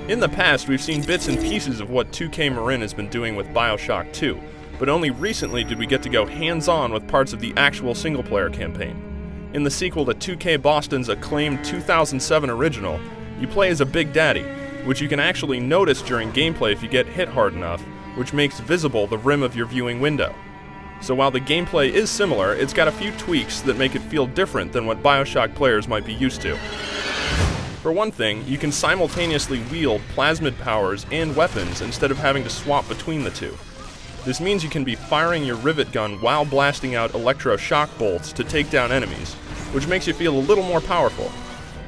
In the past, we've seen bits and pieces of what 2K Marin has been doing with BioShock 2, but only recently did we get to go hands-on with parts of the actual single-player campaign. In the sequel to 2K Boston's acclaimed 2007 original, you play as a Big Daddy, which you can actually notice during gameplay if you get hit hard enough, which makes visible the rim of your viewing window. So while the gameplay is similar, it's got a few tweaks that make it feel different than what BioShock players might be used to. For one thing, you can simultaneously wield plasmid powers and weapons instead of having to swap between the two. This means you can be firing your rivet gun while blasting out electroshock bolts to take down enemies, which makes you feel a little more powerful.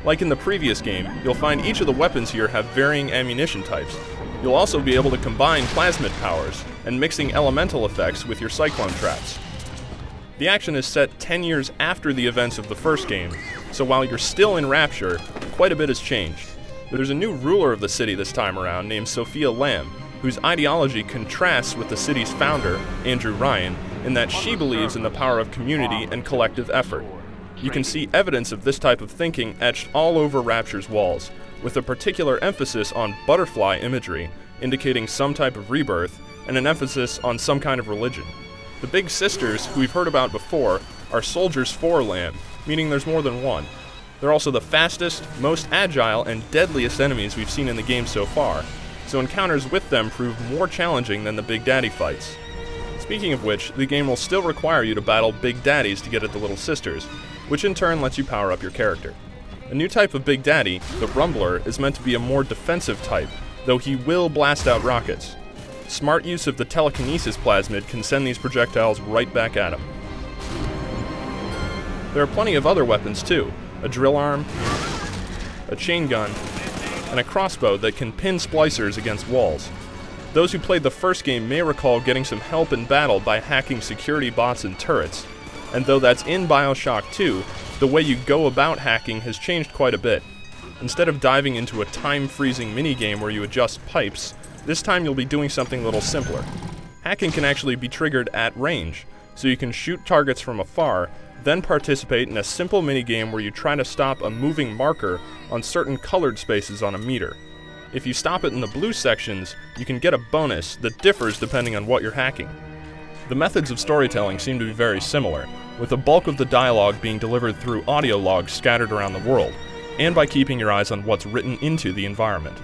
Like in the previous game, you'll find each of the weapons here have varying ammunition types. You'll also be able to combine plasmid powers and mixing elemental effects with your cyclone traps. The action is set 10 years after the events of the first game, so while you're still in Rapture, quite a bit has changed. There's a new ruler of the city this time around named Sophia Lamb, whose ideology contrasts with the city's founder, Andrew Ryan, in that she believes in the power of community and collective effort. You can see evidence of this type of thinking etched all over Rapture's walls, with a particular emphasis on butterfly imagery, indicating some type of rebirth, and an emphasis on some kind of religion. The Big Sisters, who we've heard about before, are soldiers for Lamb, meaning there's more than one. They're also the fastest, most agile, and deadliest enemies we've seen in the game so far, so encounters with them prove more challenging than the Big Daddy fights. Speaking of which, the game will still require you to battle Big Daddies to get at the Little Sisters, which in turn lets you power up your character. A new type of Big Daddy, the Rumbler, is meant to be a more defensive type, though he will blast out rockets. Smart use of the telekinesis plasmid can send these projectiles right back at him. There are plenty of other weapons too, a drill arm, a chain gun, and a crossbow that can pin splicers against walls. Those who played the first game may recall getting some help in battle by hacking security bots and turrets, and though that's in BioShock 2, the way you go about hacking has changed quite a bit. Instead of diving into a time-freezing minigame where you adjust pipes, this time you'll be doing something a little simpler. Hacking can actually be triggered at range, so you can shoot targets from afar, then participate in a simple minigame where you try to stop a moving marker on certain colored spaces on a meter. If you stop it in the blue sections, you can get a bonus that differs depending on what you're hacking. The methods of storytelling seem to be very similar, with the bulk of the dialogue being delivered through audio logs scattered around the world, and by keeping your eyes on what's written into the environment.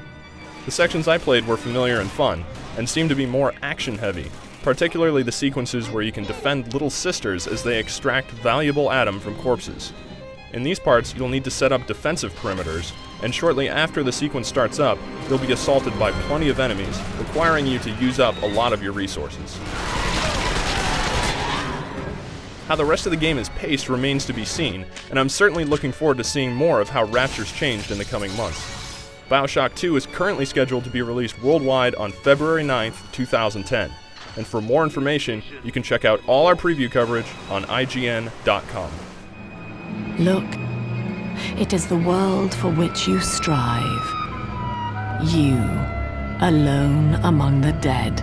The sections I played were familiar and fun, and seemed to be more action-heavy, particularly the sequences where you can defend Little Sisters as they extract valuable Adam from corpses. In these parts, you'll need to set up defensive perimeters, and shortly after the sequence starts up, you'll be assaulted by plenty of enemies, requiring you to use up a lot of your resources. How the rest of the game is paced remains to be seen, and I'm certainly looking forward to seeing more of how Rapture's changed in the coming months. BioShock 2 is currently scheduled to be released worldwide on February 9th, 2010, and for more information, you can check out all our preview coverage on IGN.com. Look, it is the world for which you strive. You, alone among the dead.